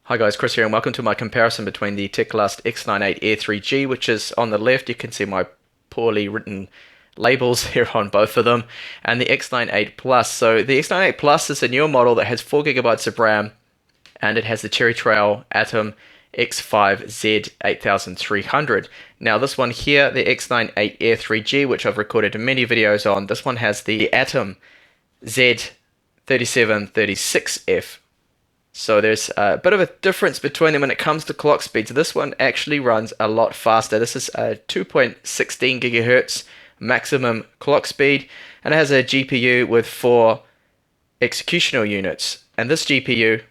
Hi guys, Chris here and welcome to my comparison between the Teclast X98 Air 3G, which is on the left. You can see my poorly written labels here on both of them, and the X98 Plus. So the X98 Plus is a newer model that has 4GB of RAM, and it has the Cherry Trail Atom X5 Z8300. Now this one here, the X98 Air 3G, which I've recorded many videos on, this one has the Atom Z3736F. So there's a bit of a difference between them when it comes to clock speeds. This one actually runs a lot faster. This is a 2.16 gigahertz maximum clock speed, and it has a GPU with 4 executional units. And this GPU,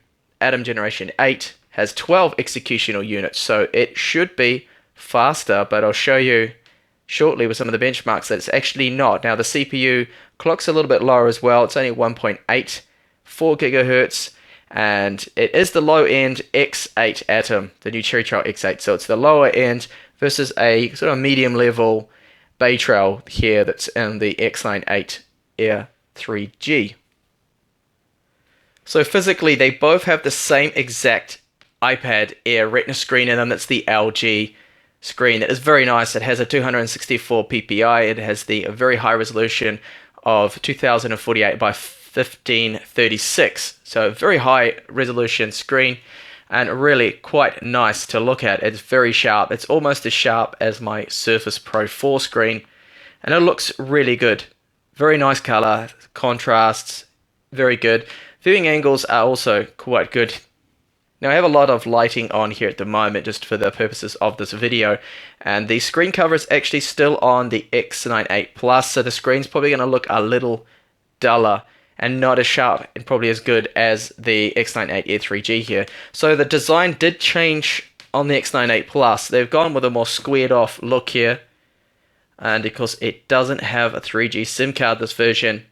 Atom Generation 8, has 12 executional units, so it should be faster, but I'll show you shortly with some of the benchmarks that it's actually not. Now the CPU clock's a little bit lower as well. It's only 1.84 gigahertz. And it is the low-end X8 Atom, the new Cherry Trail X8. So it's the lower end versus a sort of medium-level Bay Trail here that's in the X98 Air 3G. So physically, they both have the same exact iPad Air Retina screen in them. That's the LG screen. It is very nice. It has a 264 ppi. It has the very high resolution of 2048 by 1536, so a very high resolution screen and really quite nice to look at. It's very sharp. It's almost as sharp as my Surface Pro 4 screen, and it looks really good. Very nice color, contrasts, very good. Viewing angles are also quite good. Now I have a lot of lighting on here at the moment just for the purposes of this video, and the screen cover is actually still on the X98 Plus, so the screen's probably going to look a little duller and not as sharp and probably as good as the X98 Air 3G here. So the design did change on the X98 Plus. They've gone with a more squared off look here, and because it doesn't have a 3G SIM card, this version,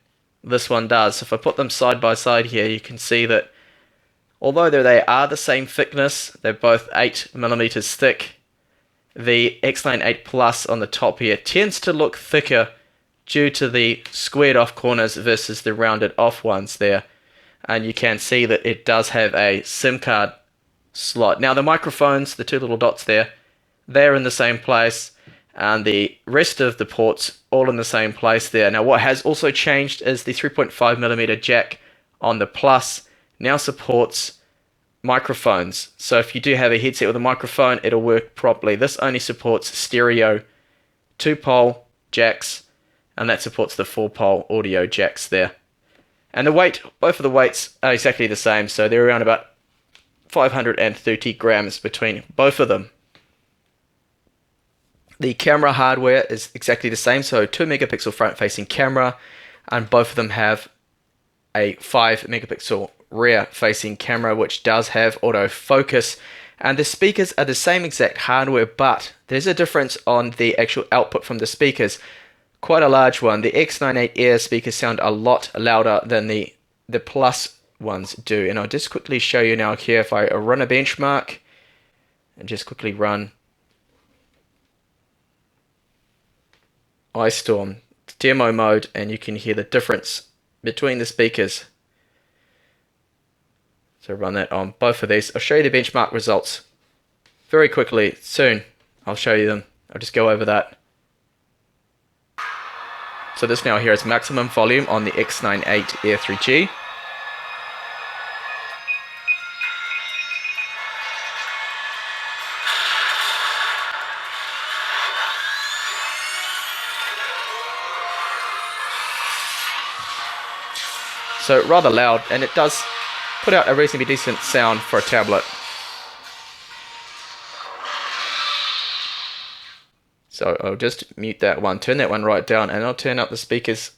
this one does. So if I put them side by side here, you can see that although they are the same thickness, they're both 8mm thick, the X98 Plus on the top here tends to look thicker due to the squared off corners versus the rounded off ones there. And you can see that it does have a SIM card slot. Now the microphones, the two little dots there, they're in the same place, and the rest of the ports all in the same place there. Now what has also changed is the 3.5mm jack on the Plus now supports microphones. So if you do have a headset with a microphone, it'll work properly. This only supports stereo 2-pole jacks, and that supports the 4-pole audio jacks there. And the weight, both of the weights are exactly the same, so they're around about 530 grams between both of them. The camera hardware is exactly the same, so 2-megapixel front-facing camera, and both of them have a 5-megapixel rear-facing camera, which does have autofocus. And the speakers are the same exact hardware, but there's a difference on the actual output from the speakers. Quite a large one. The X98 Air speakers sound a lot louder than the Plus ones do. And I'll just quickly show you now here if I run a benchmark and just quickly run iStorm demo mode, and you can hear the difference between the speakers. So run that on both of these. I'll show you the benchmark results very quickly soon. I'll show you them. I'll just go over that. So this now here is maximum volume on the X98 Air 3G. So rather loud, and it does put out a reasonably decent sound for a tablet. So I'll just mute that one, turn that one right down, and I'll turn up the speakers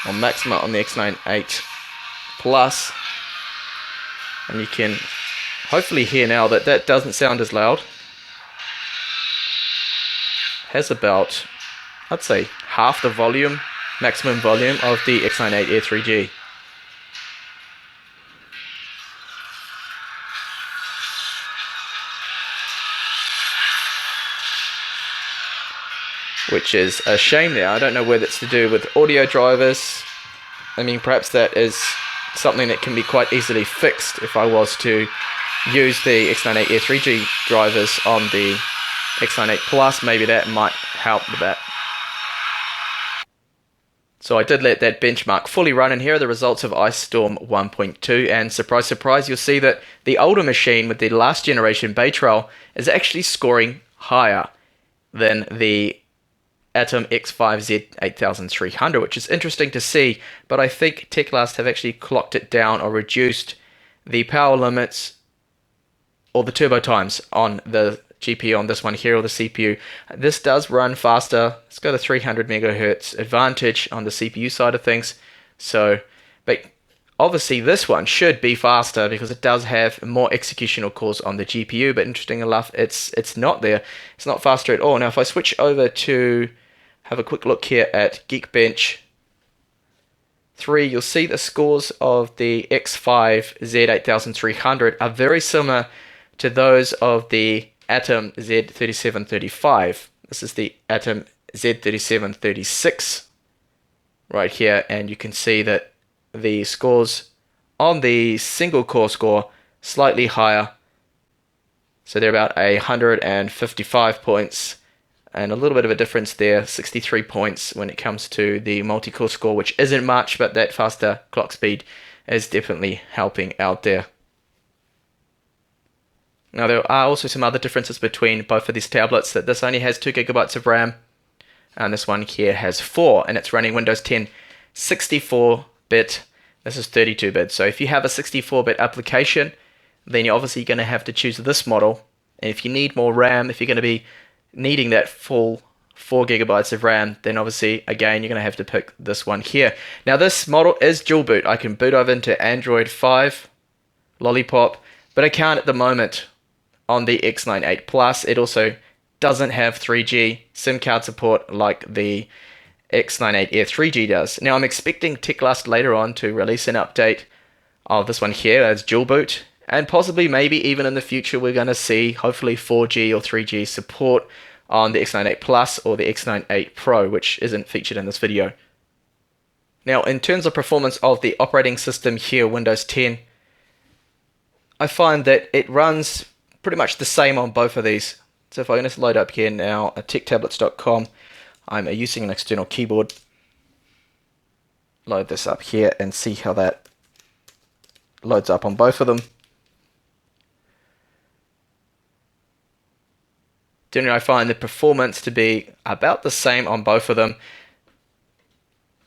on maximum on the X98 Plus. And you can hopefully hear now that that doesn't sound as loud. Has about, I'd say, half the volume, maximum volume of the X98 Air 3G. Which is a shame there. I don't know whether it's to do with audio drivers. I mean, perhaps that is something that can be quite easily fixed if I was to use the X98 3G drivers on the X98 Plus. Maybe that might help with that. So I did let that benchmark fully run, and here are the results of Ice Storm 1.2, and surprise surprise, you'll see that the older machine with the last generation Bay Trail is actually scoring higher than the Atom X5 Z8300, which is interesting to see, but I think Teclast have actually clocked it down or reduced the power limits or the turbo times on the GPU on this one here, or the CPU. This does run faster. It's got a 300 megahertz advantage on the CPU side of things. So, but obviously this one should be faster because it does have more executional cores on the GPU, but interesting enough, it's not there. It's not faster at all. Now, if I switch over to have a quick look here at Geekbench 3, you'll see the scores of the X5 Z8300 are very similar to those of the Atom Z3735. This is the Atom Z3736 right here, and you can see that the scores on the single core score slightly higher, so they're about 155 points, and a little bit of a difference there, 63 points when it comes to the multi-core score, which isn't much, but that faster clock speed is definitely helping out there. Now, there are also some other differences between both of these tablets, that this only has 2 gigabytes of RAM, and this one here has 4, and it's running Windows 10 64-bit. This is 32-bit. So if you have a 64-bit application, then you're obviously going to have to choose this model. And if you need more RAM, if you're going to be needing that full 4 gigabytes of RAM, then obviously, again, you're going to have to pick this one here. Now, this model is dual boot. I can boot over into Android 5, Lollipop, but I can't at the moment on the X98 Plus. It also doesn't have 3G SIM card support like the X98 3G does. Now, I'm expecting Teclast later on to release an update of this one here as dual boot, and possibly maybe even in the future we're going to see hopefully 4G or 3G support on the X98 Plus or the X98 Pro, which isn't featured in this video. Now, in terms of performance of the operating system here, Windows 10, I find that it runs pretty much the same on both of these. So if I just load up here now at techtablets.com, I'm using an external keyboard. Load this up here and see how that loads up on both of them. Generally, I find the performance to be about the same on both of them.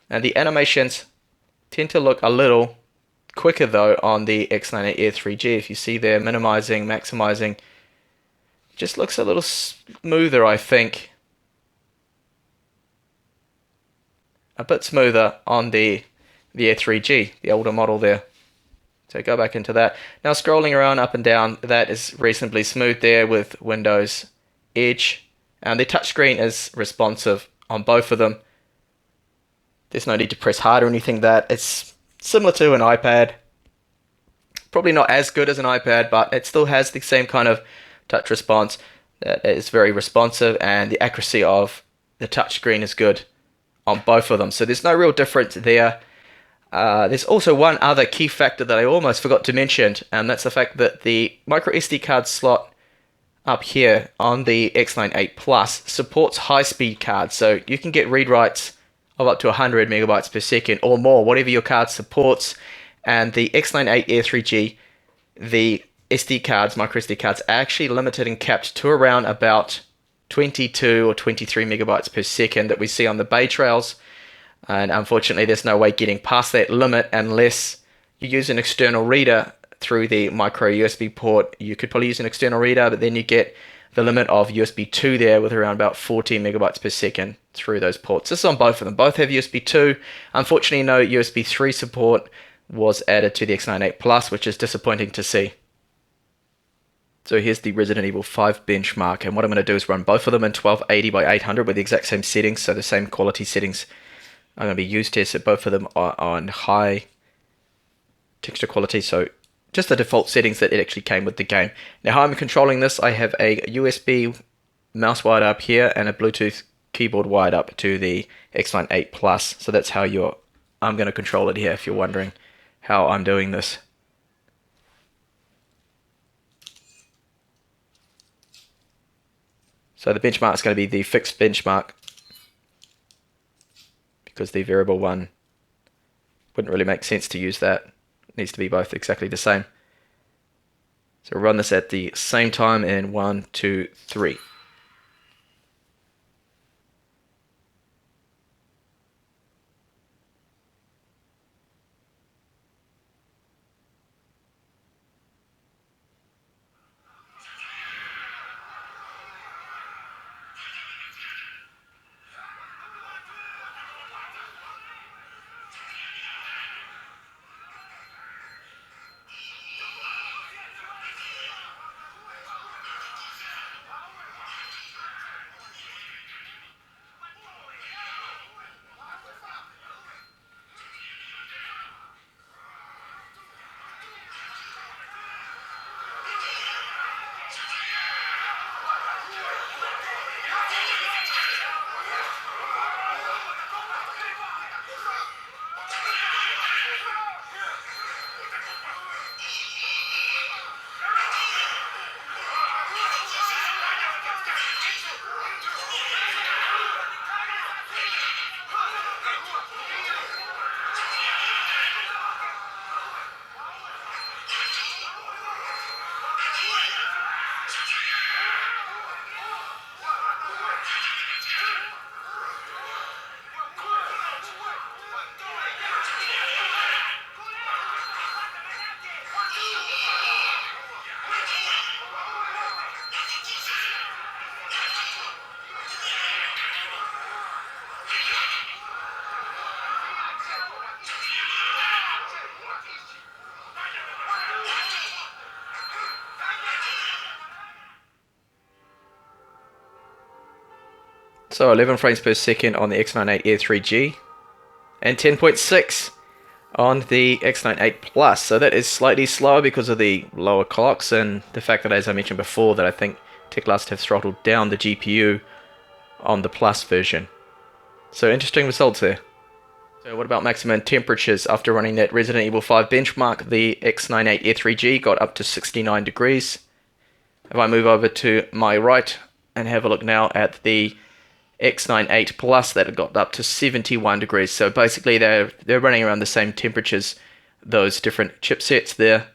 And the animations tend to look a little quicker though on the X98 3G. If you see there, minimizing, maximizing, just looks a little smoother, I think. A bit smoother on the Air 3G, the older model there. So go back into that. Now scrolling around up and down, that is reasonably smooth there with Windows Edge. And the touchscreen is responsive on both of them. There's no need to press hard or anything. That it's similar to an iPad. Probably not as good as an iPad, but it still has the same kind of touch response. That is very responsive, and the accuracy of the touchscreen is good on both of them. So there's no real difference there. There's also one other key factor that I almost forgot to mention, and that's the fact that the micro SD card slot up here on the X98 Plus supports high-speed cards. So you can get read writes of up to 100 megabytes per second or more, whatever your card supports. And the X98 Air 3G, the SD cards, micro SD cards, are actually limited and capped to around about 22 or 23 megabytes per second that we see on the Bay Trails. And unfortunately, there's no way getting past that limit unless you use an external reader through the micro USB port. You could probably use an external reader, but then you get the limit of USB 2 there with around about 14 megabytes per second through those ports. This is on both of them. Both have USB 2. Unfortunately, no USB 3 support was added to the X98 Plus, which is disappointing to see. So here's the Resident Evil 5 benchmark, and what I'm going to do is run both of them in 1280 by 800 with the exact same settings, so the same quality settings are going to be used here. So both of them are on high texture quality, so just the default settings that it actually came with the game. Now, how I'm controlling this, I have a USB mouse wired up here and a Bluetooth keyboard wired up to the X98 Plus. So that's how I'm going to control it here, if you're wondering how I'm doing this. So the benchmark is going to be the fixed benchmark, because the variable one wouldn't really make sense to use that. It needs to be both exactly the same. So run this at the same time in 1, 2, 3. So 11 frames per second on the X98 Air 3G and 10.6 on the X98 Plus. So that is slightly slower because of the lower clocks and the fact that, as I mentioned before, that I think Teclast have throttled down the GPU on the Plus version. So interesting results there. So what about maximum temperatures? After running that Resident Evil 5 benchmark, the X98 Air 3G got up to 69 degrees. If I move over to my right and have a look now at the X98 Plus, that got up to 71 degrees. So basically they're running around the same temperatures, those different chipsets there,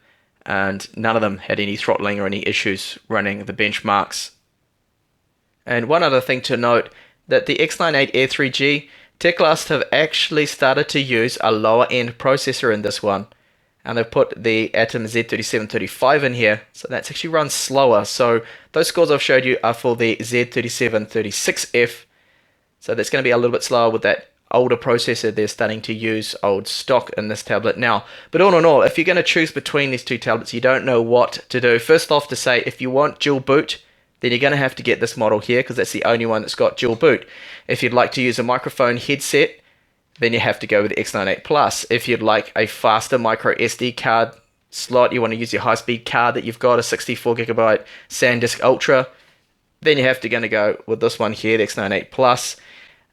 and none of them had any throttling or any issues running the benchmarks. And one other thing to note, that the X98 Air 3G, Teclast have actually started to use a lower end processor in this one, and they've put the Atom Z3735 in here, so that's actually run slower. So those scores I've showed you are for the Z3736F, so that's going to be a little bit slower with that older processor they're starting to use old stock in this tablet now. But all in all, if you're going to choose between these two tablets, you don't know what to do. First off, to say, if you want dual boot, then you're going to have to get this model here, because that's the only one that's got dual boot. If you'd like to use a microphone headset, then you have to go with the X98 Plus. If you'd like a faster micro SD card slot, you want to use your high-speed card that you've got, a 64GB SanDisk Ultra, then you have to go with this one here, the X98 Plus.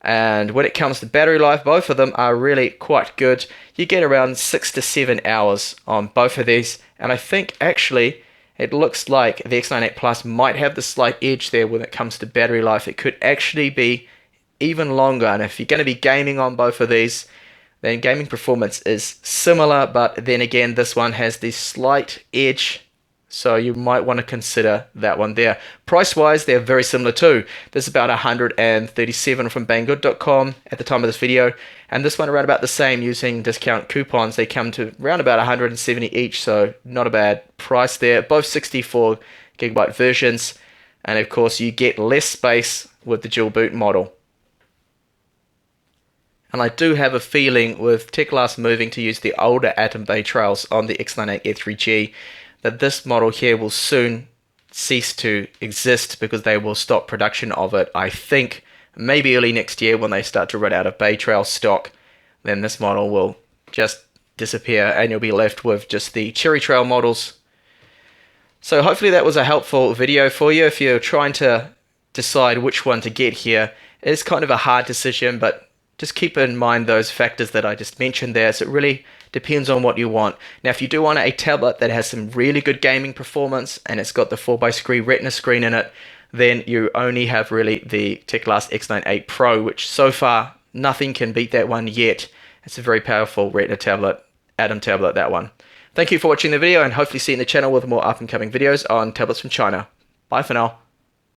And when it comes to battery life, both of them are really quite good. You get around 6 to 7 hours on both of these, and I think actually it looks like the X98 Plus might have the slight edge there when it comes to battery life. It could actually be even longer, and if you're going to be gaming on both of these, then gaming performance is similar, but then again this one has the slight edge, so you might want to consider that one there. Price wise, they're very similar too. This is about 137 from banggood.com at the time of this video, and this one around about the same using discount coupons. They come to around about 170 each, so not a bad price there. Both 64GB versions, and of course you get less space with the dual boot model. And I do have a feeling with Teclast moving to use the older Atom Bay Trails on the X98 Air 3G, that this model here will soon cease to exist, because they will stop production of it. I think maybe early next year, when they start to run out of Bay Trail stock, then this model will just disappear and you'll be left with just the Cherry Trail models. So hopefully that was a helpful video for you. If you're trying to decide which one to get here, it's kind of a hard decision, but just keep in mind those factors that I just mentioned there. So it really depends on what you want. Now, if you do want a tablet that has some really good gaming performance and it's got the 4x3 Retina screen in it, then you only have really the Teclast X98 Pro, which so far nothing can beat that one yet. It's a very powerful Retina tablet, Atom tablet, that one. Thank you for watching the video, and hopefully see you in the channel with more up and coming videos on tablets from China. Bye for now.